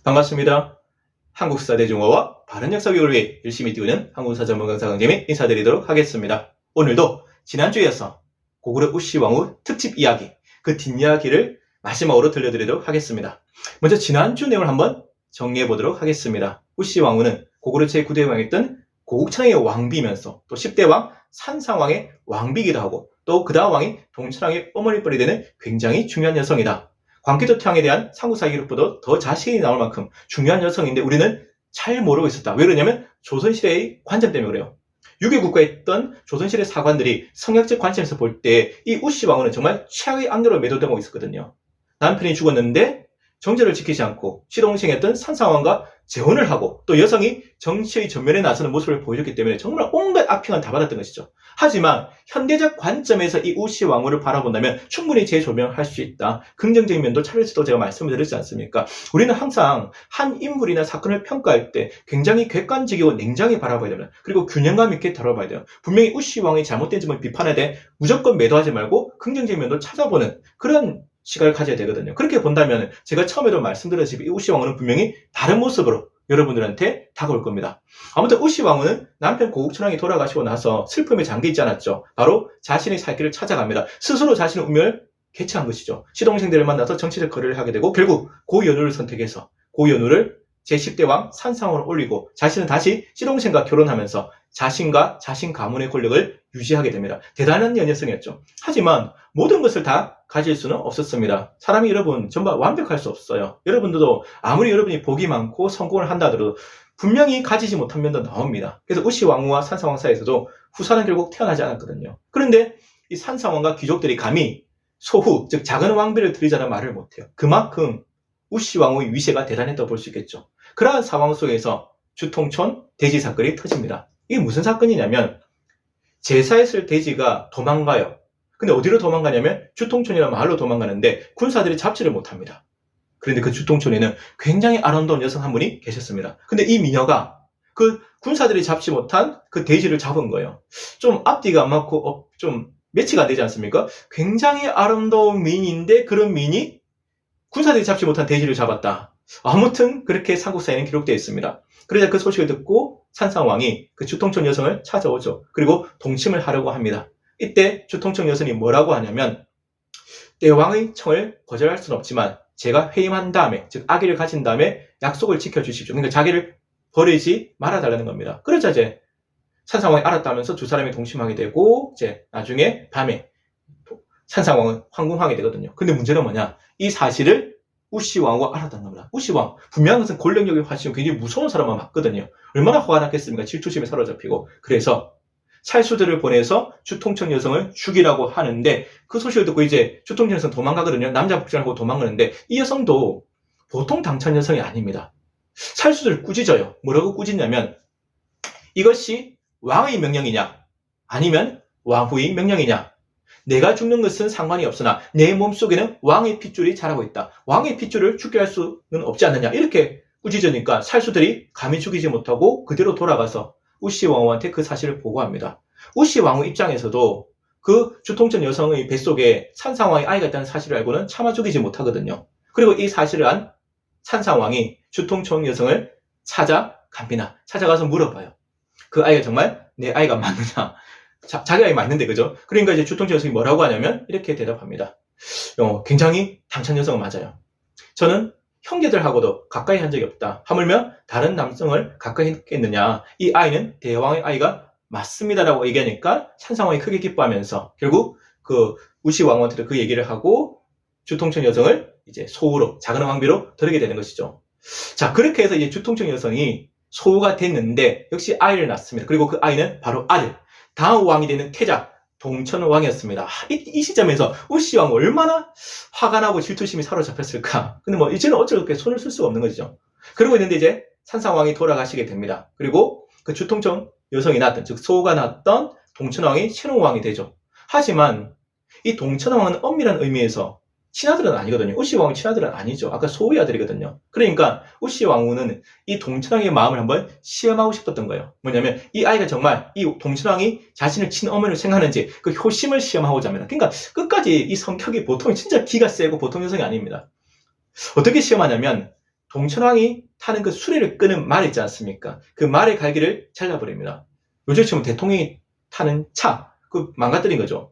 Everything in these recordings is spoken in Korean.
반갑습니다. 한국사 대중어와 바른 역사 교육을 위해 열심히 뛰는 한국사 전문 강사 강재민 인사드리도록 하겠습니다. 오늘도 지난주에 이어서 고구려 우씨왕후 특집 이야기, 그 뒷이야기를 마지막으로 들려드리도록 하겠습니다. 먼저 지난주 내용을 한번 정리해 보도록 하겠습니다. 우씨왕후는 고구려 제9대 왕이었던 고국천왕의 왕비면서 또 10대 왕 산상왕의 왕비기도 하고 또 그 다음 왕이 동천왕의 어머니뻘이 되는 굉장히 중요한 여성이다. 광기도 태왕에 대한 삼국사 기록보다 더 자세히 나올 만큼 중요한 여성인데 우리는 잘 모르고 있었다. 왜 그러냐면 조선시대의 관점 때문에 그래요. 유교국가에 있던 조선시대 사관들이 성역적 관점에서 볼 때 이 우씨왕후는 정말 최악의 악녀로 매도되고 있었거든요. 남편이 죽었는데 정절을 지키지 않고 시동생이었던 산상왕과 재혼을 하고 또 여성이 정치의 전면에 나서는 모습을 보여줬기 때문에 정말 온갖 악평은 다 받았던 것이죠. 하지만 현대적 관점에서 이 우씨왕후를 바라본다면 충분히 재조명할 수 있다. 긍정적인 면도 찾을 수도 제가 말씀을 드렸지 않습니까? 우리는 항상 한 인물이나 사건을 평가할 때 굉장히 객관적이고 냉정히 바라봐야 됩니다. 그리고 균형감 있게 다뤄봐야 돼요. 분명히 우씨왕후의 잘못된 점을 비판해야 돼. 무조건 매도하지 말고 긍정적인 면도 찾아보는 그런 시각을 가져야 되거든요. 그렇게 본다면 제가 처음에도 말씀드렸지만 이 우씨왕후는 분명히 다른 모습으로 여러분들한테 다가올 겁니다. 아무튼 우씨왕후는 남편 고국천왕이 돌아가시고 나서 슬픔에 잠겨있지 않았죠. 바로 자신의 살 길을 찾아갑니다. 스스로 자신의 운명을 개최한 것이죠. 시동생들을 만나서 정치적 거래를 하게 되고 결국 고연우를 선택해서 고연우를 제10대 왕 산상으로 올리고 자신은 다시 시동생과 결혼하면서 자신과 자신 가문의 권력을 유지하게 됩니다. 대단한 연애성이었죠. 하지만 모든 것을 다 가질 수는 없었습니다. 사람이 여러분 전부 완벽할 수 없어요. 여러분들도 아무리 여러분이 복이 많고 성공을 한다 하더라도 분명히 가지지 못한 면도 나옵니다. 그래서 우씨왕후와 산상왕 사이에서도 후사는 결국 태어나지 않았거든요. 그런데 이 산상왕과 귀족들이 감히 소후, 즉 작은 왕비를 들이자는 말을 못해요. 그만큼 우씨왕후의 위세가 대단했다고 볼 수 있겠죠. 그러한 상황 속에서 주통촌 돼지 사건이 터집니다. 이게 무슨 사건이냐면 제사했을 돼지가 도망가요. 근데 어디로 도망가냐면 주통촌이라는 마을로 도망가는데 군사들이 잡지를 못합니다. 그런데 그 주통촌에는 굉장히 아름다운 여성 한 분이 계셨습니다. 근데 이 미녀가 그 군사들이 잡지 못한 그 돼지를 잡은 거예요. 좀 앞뒤가 안 맞고 좀 매치가 안 되지 않습니까? 굉장히 아름다운 미인인데 그런 미인이 군사들이 잡지 못한 돼지를 잡았다. 아무튼 그렇게 삼국사에는 기록되어 있습니다. 그러자 그 소식을 듣고 산상왕이 그 주통촌 여성을 찾아오죠. 그리고 동침을 하려고 합니다. 이때 주통촌 여성이 뭐라고 하냐면 대왕의 청을 거절할 수는 없지만 제가 회임한 다음에 즉 아기를 가진 다음에 약속을 지켜주십시오. 그러니까 자기를 버리지 말아달라는 겁니다. 그러자 이제 산상왕이 알았다면서 두 사람이 동침하게 되고 이제 나중에 밤에 산상왕은 황궁하게 되거든요. 근데 문제는 뭐냐? 이 사실을 우씨왕후가 알았다는 겁니다. 우씨왕, 분명한 것은 권력력이 화시고 굉장히 무서운 사람만 맞거든요. 얼마나 화가 났겠습니까? 질투심에 사로잡히고. 그래서 찰수들을 보내서 주통청 여성을 죽이라고 하는데 그 소식을 듣고 이제 주통청 여성 도망가거든요. 남자 복장하고 도망가는데 이 여성도 보통 당찬 여성이 아닙니다. 찰수들을 꾸짖어요. 뭐라고 꾸짖냐면 이것이 왕의 명령이냐 아니면 왕후의 명령이냐 내가 죽는 것은 상관이 없으나 내 몸속에는 왕의 핏줄이 자라고 있다. 왕의 핏줄을 죽게 할 수는 없지 않느냐 이렇게 꾸짖으니까 살수들이 감히 죽이지 못하고 그대로 돌아가서 우씨왕후한테 그 사실을 보고합니다. 우씨왕후 입장에서도 그 주통천 여성의 뱃속에 산상왕의 아이가 있다는 사실을 알고는 차마 죽이지 못하거든요. 그리고 이 사실을 안 산상왕이 주통천 여성을 찾아갑니다. 찾아가서 물어봐요. 그 아이가 정말 내 아이가 맞느냐? 자기 아이 맞는데 그죠? 그러니까 이제 주통청 여성이 뭐라고 하냐면 이렇게 대답합니다. 굉장히 당찬 여성은 맞아요. 저는 형제들하고도 가까이 한 적이 없다. 하물며 다른 남성을 가까이 했겠느냐. 이 아이는 대왕의 아이가 맞습니다라고 얘기하니까 산상왕이 크게 기뻐하면서 결국 그 우씨왕후한테도 그 얘기를 하고 주통청 여성을 이제 소우로 작은 왕비로 들이게 되는 것이죠. 자, 그렇게 해서 이제 주통청 여성이 소우가 됐는데 역시 아이를 낳습니다. 그리고 그 아이는 바로 아들, 다음 왕이 되는 태자 동천왕이었습니다. 이 시점에서 우씨왕 얼마나 화가 나고 질투심이 사로잡혔을까. 근데 뭐 이제는 어쩌게 손을 쓸 수가 없는 거죠. 그러고 있는데 이제 산상왕이 돌아가시게 됩니다. 그리고 그 주통청 여성이 낳았던 즉 소우가 낳았던 동천왕이 신흥왕이 되죠. 하지만 이 동천왕은 엄밀한 의미에서 친아들은 아니거든요. 우시 왕후 친아들은 아니죠. 아까 소위 아들이거든요. 그러니까 우시 왕후는 이 동천왕의 마음을 한번 시험하고 싶었던 거예요. 뭐냐면 이 아이가 정말 이 동천왕이 자신을 친어머니로 생각하는지 그 효심을 시험하고자 합니다. 그러니까 끝까지 이 성격이 보통 진짜 기가 세고 보통 여성이 아닙니다. 어떻게 시험하냐면 동천왕이 타는 그 수레를 끄는 말 있지 않습니까? 그 말의 갈기를 잘라버립니다. 요즘처럼 대통령이 타는 차, 그 망가뜨린 거죠.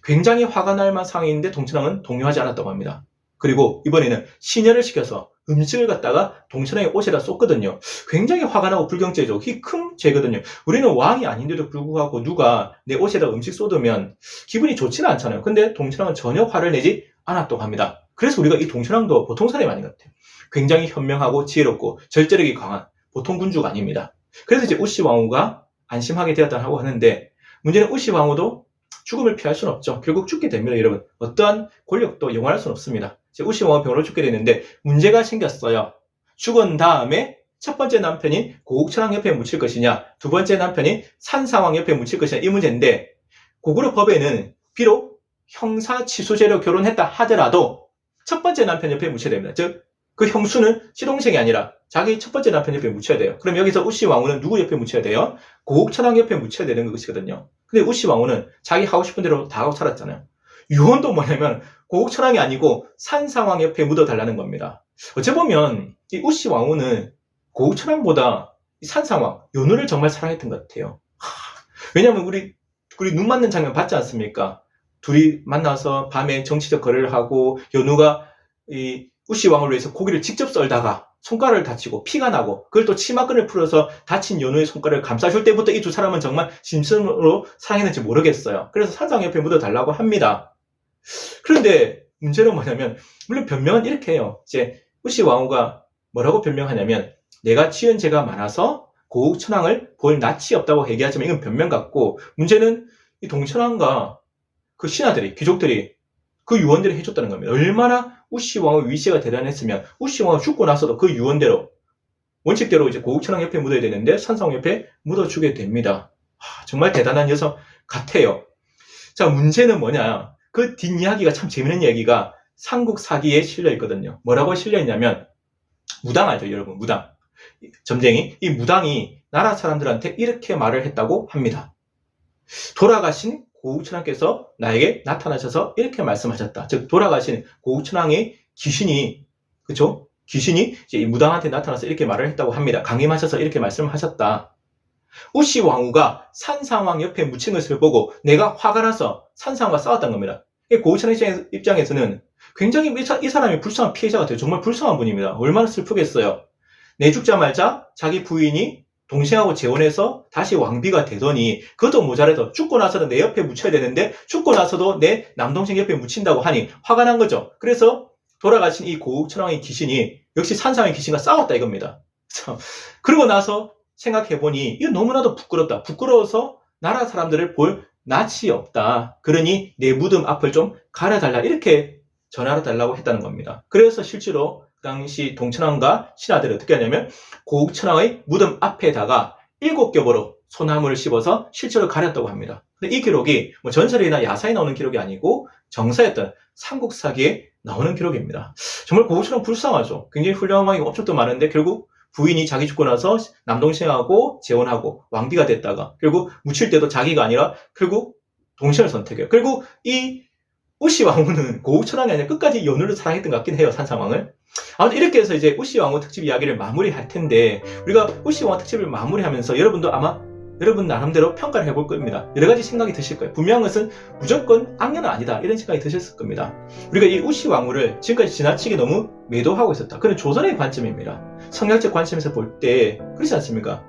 굉장히 화가 날 만한 상황인데 동천왕은 동요하지 않았다고 합니다. 그리고 이번에는 시녀를 시켜서 음식을 갖다가 동천왕의 옷에다 쏟거든요. 굉장히 화가 나고 불경죄죠. 이게 큰 죄거든요. 우리는 왕이 아닌데도 불구하고 누가 내 옷에다 음식 쏟으면 기분이 좋지는 않잖아요. 근데 동천왕은 전혀 화를 내지 않았다고 합니다. 그래서 우리가 이 동천왕도 보통 사람이 아닌 것 같아요. 굉장히 현명하고 지혜롭고 절제력이 강한 보통 군주가 아닙니다. 그래서 이제 우시 왕후가 안심하게 되었다고 하는데, 문제는 우시 왕후도 죽음을 피할 수는 없죠. 결국 죽게 됩니다, 여러분. 어떠한 권력도 영원할 수는 없습니다. 우시 왕후 병으로 죽게 됐는데 문제가 생겼어요. 죽은 다음에 첫 번째 남편인 고국천왕 옆에 묻힐 것이냐, 두 번째 남편인 산상왕 옆에 묻힐 것이냐, 이 문제인데, 고구려 법에는 비록 형사 취소죄로 결혼했다 하더라도 첫 번째 남편 옆에 묻혀야 됩니다. 즉, 그 형수는 시동생이 아니라 자기 첫 번째 남편 옆에 묻혀야 돼요. 그럼 여기서 우시 왕후는 누구 옆에 묻혀야 돼요? 고국천왕 옆에 묻혀야 되는 것이거든요. 근데 우시 왕후는 자기 하고 싶은 대로 다 하고 살았잖아요. 유언도 뭐냐면 고국천왕이 아니고 산상왕 옆에 묻어달라는 겁니다. 어째 보면 이 우시 왕후는 고국천왕보다 산상왕, 연우를 정말 사랑했던 것 같아요. 왜냐면 우리 눈 맞는 장면 봤지 않습니까? 둘이 만나서 밤에 정치적 거래를 하고 연우가 이 우시 왕후를 위해서 고기를 직접 썰다가 손가락을 다치고 피가 나고, 그걸 또 치마끈을 풀어서 다친 연우의 손가락을 감싸줄 때부터 이 두 사람은 정말 진심으로 사랑했는지 모르겠어요. 그래서 산상 옆에 묻어달라고 합니다. 그런데 문제는 뭐냐면, 물론 변명은 이렇게 해요. 이제 우시 왕후가 뭐라고 변명하냐면, 내가 지은 죄가 많아서 고국천왕을 볼 낯이 없다고 얘기하지만 이건 변명 같고, 문제는 이 동천왕과 그 신하들이, 귀족들이 그 유언대로 해줬다는 겁니다. 얼마나 우시 왕의 위세가 대단했으면 우시 왕이 죽고 나서도 그 유언대로, 원칙대로 이제 고국천왕 옆에 묻어야 되는데 산상 옆에 묻어주게 됩니다. 정말 대단한 여성 같아요. 자, 문제는 뭐냐? 그 뒷이야기가 참 재밌는 이야기가 삼국사기에 실려 있거든요. 뭐라고 실려 있냐면, 무당 알죠, 여러분? 무당. 점쟁이. 이 무당이 나라 사람들한테 이렇게 말을 했다고 합니다. 돌아가신 고국천왕께서 나에게 나타나셔서 이렇게 말씀하셨다. 즉, 돌아가신 고국천왕의 귀신이, 그쵸? 귀신이 이제 이 무당한테 나타나서 이렇게 말을 했다고 합니다. 강림하셔서 이렇게 말씀을 하셨다. 우시 왕후가 산상왕 옆에 묻힌 것을 보고 내가 화가 나서 산상왕과 싸웠던 겁니다. 고국천왕 입장에서는 굉장히 이 사람이 불쌍한 피해자가 돼요. 정말 불쌍한 분입니다. 얼마나 슬프겠어요. 내 죽자마자 자기 부인이 동생하고 재혼해서 다시 왕비가 되더니 그것도 모자라서 죽고 나서도 내 옆에 묻혀야 되는데 죽고 나서도 내 남동생 옆에 묻힌다고 하니 화가 난 거죠. 그래서 돌아가신 이 고국천왕의 귀신이 역시 산상의 귀신과 싸웠다 이겁니다. 그러고 나서 생각해보니 이거 너무나도 부끄럽다. 부끄러워서 나라 사람들을 볼 낯이 없다. 그러니 내 무덤 앞을 좀 가려달라. 이렇게 전화를 달라고 했다는 겁니다. 그래서 실제로 당시 동천왕과 신하들이 어떻게 하냐면 고국천왕의 무덤 앞에다가 7겹으로 소나무를 씹어서 실제로 가렸다고 합니다. 근데 이 기록이 뭐 전설이나 야사에 나오는 기록이 아니고 정사였던 삼국사기에 나오는 기록입니다. 정말 고국천왕 불쌍하죠. 굉장히 훌륭한 왕이 엄청 또 많은데 결국 부인이 자기 죽고 나서 남동생하고 재혼하고 왕비가 됐다가 결국 묻힐 때도 자기가 아니라 결국 동생을 선택해요. 결국 이 우시 왕후는 고국천왕이 아니라 끝까지 연우를 사랑했던 것 같긴 해요, 산상왕을. 아무튼 이렇게 해서 이제 우시 왕후 특집 이야기를 마무리할 텐데, 우리가 우시 왕후 특집을 마무리하면서 여러분도 아마 여러분 나름대로 평가를 해볼 겁니다. 여러 가지 생각이 드실 거예요. 분명한 것은 무조건 악녀는 아니다, 이런 생각이 드셨을 겁니다. 우리가 이 우시 왕후를 지금까지 지나치게 너무 매도하고 있었다. 그런 조선의 관점입니다. 성략적 관점에서 볼 때 그렇지 않습니까?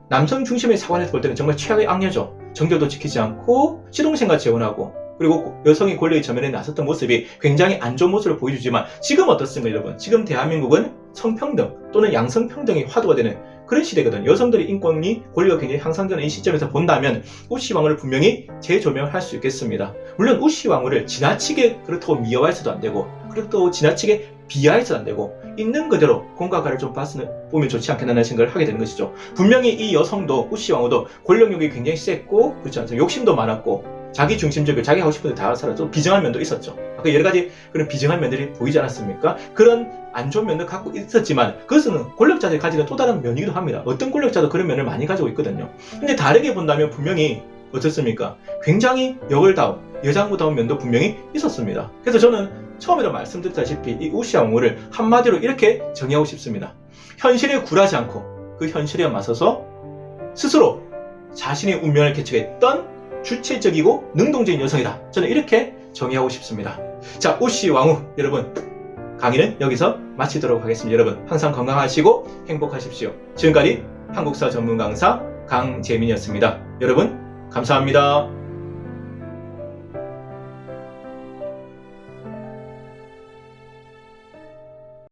남성 중심의 사관에서 볼 때는 정말 최악의 악녀죠. 정결도 지키지 않고 시동생과 재혼하고, 그리고 여성이 권력의 전면에 나섰던 모습이 굉장히 안 좋은 모습을 보여주지만, 지금 어떻습니까, 여러분? 지금 대한민국은 성평등 또는 양성평등이 화두가 되는 그런 시대거든요. 여성들의 인권이 권리가 굉장히 향상되는 이 시점에서 본다면 우시 왕후를 분명히 재조명을 할 수 있겠습니다. 물론 우시 왕후를 지나치게 그렇다고 미화해서도 안 되고, 그렇다고 지나치게 비하해서도 안 되고, 있는 그대로 공과 가를 좀 보면 좋지 않겠나는 생각을 하게 되는 것이죠. 분명히 이 여성도, 우시 왕후도 권력욕이 굉장히 셌고, 그렇지 않습니까? 욕심도 많았고, 자기 중심적으로 자기 하고 싶은 데 다 살아도 비정한 면도 있었죠. 아까 여러 가지 그런 비정한 면들이 보이지 않았습니까? 그런 안 좋은 면도 갖고 있었지만 그것은 권력자들이 가지는 또 다른 면이기도 합니다. 어떤 권력자도 그런 면을 많이 가지고 있거든요. 근데 다르게 본다면 분명히 어떻습니까? 굉장히 여걸다운, 여장부다운 면도 분명히 있었습니다. 그래서 저는 처음에도 말씀드렸다시피 이 우시아 왕후를 한마디로 이렇게 정의하고 싶습니다. 현실에 굴하지 않고 그 현실에 맞서서 스스로 자신의 운명을 개척했던 주체적이고 능동적인 여성이다. 저는 이렇게 정의하고 싶습니다. 자, 우시 왕후 여러분, 강의는 여기서 마치도록 하겠습니다. 여러분 항상 건강하시고 행복하십시오. 지금까지 한국사 전문 강사 강재민이었습니다. 여러분 감사합니다.